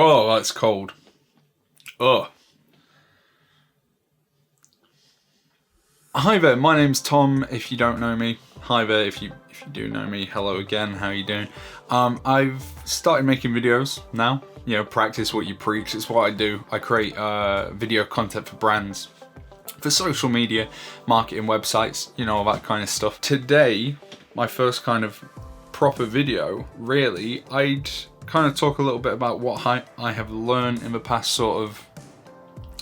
Oh, that's cold. Ugh. Hi there, my name's Tom, if you don't know me. Hi there, if you do know me, hello again, how you doing? I've started making videos now. You know, practice what you preach, it's what I do. I create video content for brands, for social media, marketing websites, you know, all that kind of stuff. Today, my first kind of proper video, really, I'd kind of talk a little bit about what I have learned in the past sort of,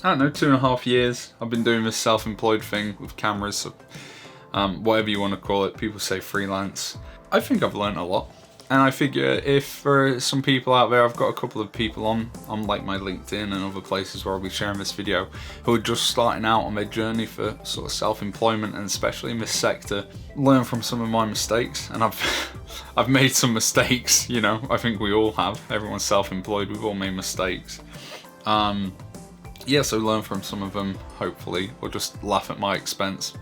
I don't know, 2.5 years. I've been doing this self-employed thing with cameras, so, whatever you want to call it. People say freelance. I think I've learned a lot. And I figure if for some people out there, I've got a couple of people on like my LinkedIn and other places where I'll be sharing this video, who are just starting out on their journey for sort of self-employment, and especially in this sector, learn from some of my mistakes. And I've made some mistakes, you know, I think we all have. Everyone's self-employed, we've all made mistakes. Yeah, so learn from some of them, hopefully, or just laugh at my expense.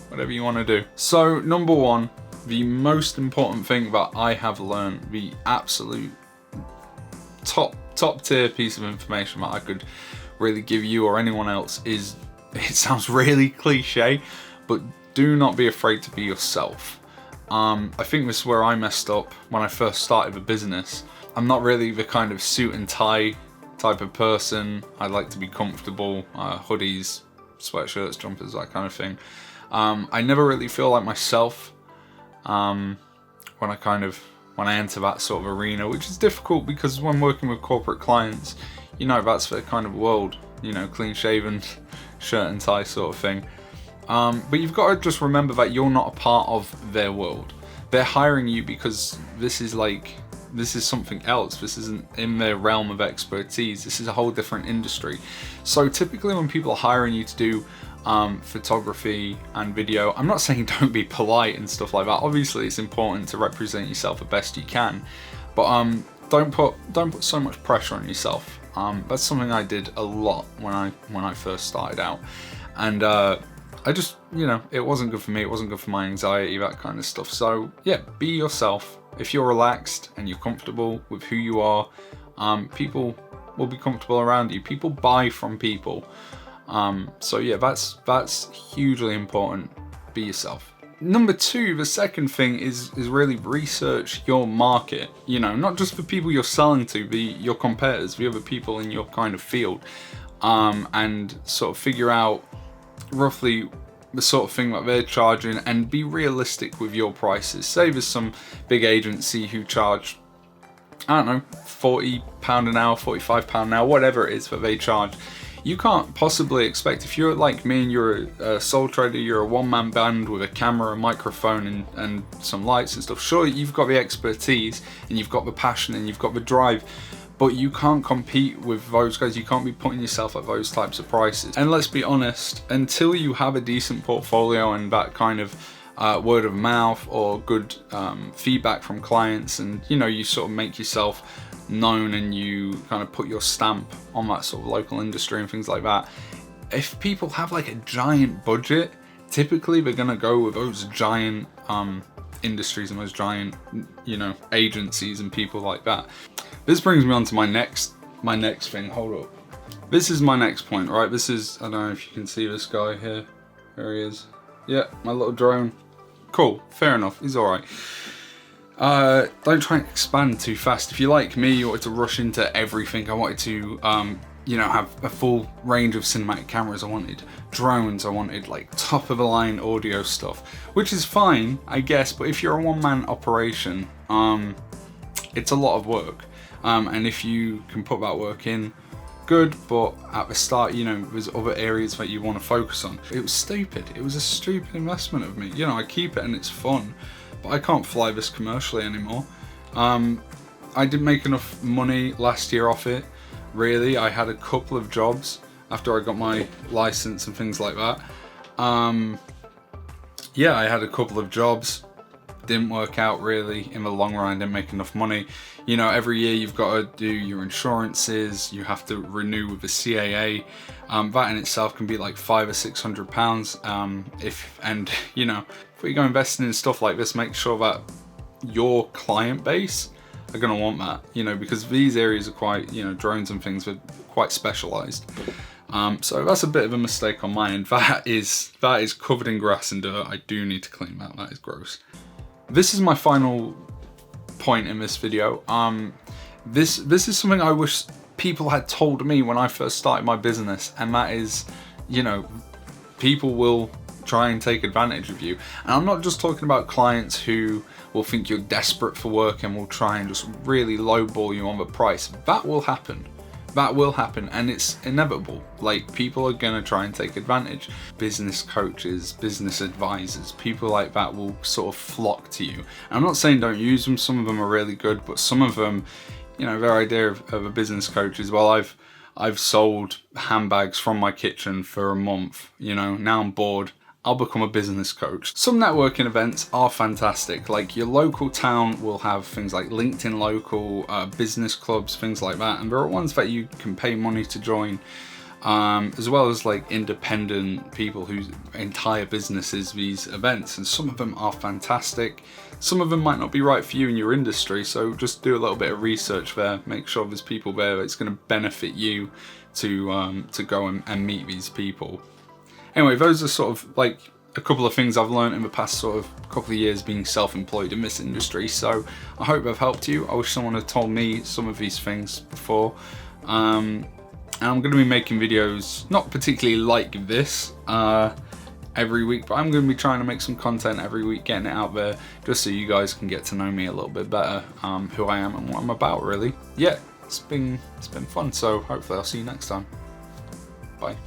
Whatever you want to do. So, number one, the most important thing that I have learned, the absolute top tier piece of information that I could really give you or anyone else is, it sounds really cliche, but do not be afraid to be yourself. I think this is where I messed up when I first started the business. I'm not really the kind of suit and tie type of person. I like to be comfortable, hoodies, sweatshirts, jumpers, that kind of thing. I never really feel like myself when I enter that sort of arena, which is difficult because when working with corporate clients, you know, that's their kind of world, you know, clean shaven, shirt and tie sort of thing. But you've got to just remember that you're not a part of their world. They're hiring you because this is something else. This isn't in their realm of expertise. This is a whole different industry. So typically when people are hiring you to do photography and video, I'm not saying don't be polite and stuff like that. Obviously it's important to represent yourself the best you can, but don't put so much pressure on yourself. That's something I did a lot when I first started out, and I just, you know, it wasn't good for me. It wasn't good for my anxiety, that kind of stuff. So yeah, be yourself. If you're relaxed and you're comfortable with who you are, people will be comfortable around you. People buy from people. So yeah, that's hugely important. Be yourself. Number two, the second thing is really research your market. You know, not just the people you're selling to, your competitors, the other people in your kind of field, and sort of figure out roughly the sort of thing that they're charging, and be realistic with your prices. Say there's some big agency who charge, I don't know, £40 an hour, £45 an hour, whatever it is that they charge. You can't possibly expect, if you're like me and you're a sole trader, you're a one-man band with a camera, a microphone and some lights and stuff, sure, you've got the expertise and you've got the passion and you've got the drive, but you can't compete with those guys. You can't be putting yourself at those types of prices. And let's be honest, until you have a decent portfolio and that kind of word of mouth or good feedback from clients, and you know, you sort of make yourself known and you kind of put your stamp on that sort of local industry and things like that. If people have like a giant budget, typically they're gonna go with those giant industries and those giant, you know, agencies and people like that. This brings me on to my next thing. Hold up. This is my next point, right? This is, I don't know if you can see this guy here. There he is. Yeah, my little drone. Cool, fair enough, he's alright. Don't try and expand too fast. If you're like me, you wanted to rush into everything. I wanted to, you know, have a full range of cinematic cameras. I wanted drones. I wanted like top of the line audio stuff, which is fine, I guess. But if you're a one-man operation, it's a lot of work. And if you can put that work in, good. But at the start, you know, there's other areas that you want to focus on. It was stupid. It was a stupid investment of me. You know, I keep it and it's fun, but I can't fly this commercially anymore. I didn't make enough money last year off it, really. I had a couple of jobs after I got my license and things like that. Yeah, I had a couple of jobs. Didn't work out really in the long run. I didn't make enough money. You know, every year you've got to do your insurances. You have to renew with the CAA. That in itself can be like £500 or £600. And you know, if we go investing in stuff like this, make sure that your client base are going to want that, you know, because these areas are quite, you know, drones and things are quite specialized. So that's a bit of a mistake on my end. That is covered in grass and dirt. I do need to clean that. That is gross. This is my final point in this video. This is something I wish people had told me when I first started my business, and that is, you know, people will try and take advantage of you. And I'm not just talking about clients who will think you're desperate for work and will try and just really lowball you on the price. That will happen. That will happen, and it's inevitable. Like, people are gonna try and take advantage. Business coaches, business advisors, people like that will sort of flock to you. And I'm not saying don't use them, some of them are really good, but some of them, you know, their idea of a business coach is, well, I've sold handbags from my kitchen for a month, you know, now I'm bored, I'll become a business coach. Some networking events are fantastic. Like, your local town will have things like LinkedIn Local, business clubs, things like that. And there are ones that you can pay money to join, as well as like independent people whose entire business is these events. And some of them are fantastic. Some of them might not be right for you in your industry. So just do a little bit of research there. Make sure there's people there that's going to benefit you to go and meet these people. Anyway, those are sort of like a couple of things I've learned in the past sort of couple of years being self-employed in this industry. So I hope I've helped you. I wish someone had told me some of these things before. And I'm going to be making videos, not particularly like this every week, but I'm going to be trying to make some content every week, getting it out there, just so you guys can get to know me a little bit better, who I am and what I'm about, really. Yeah, it's been fun. So hopefully I'll see you next time. Bye.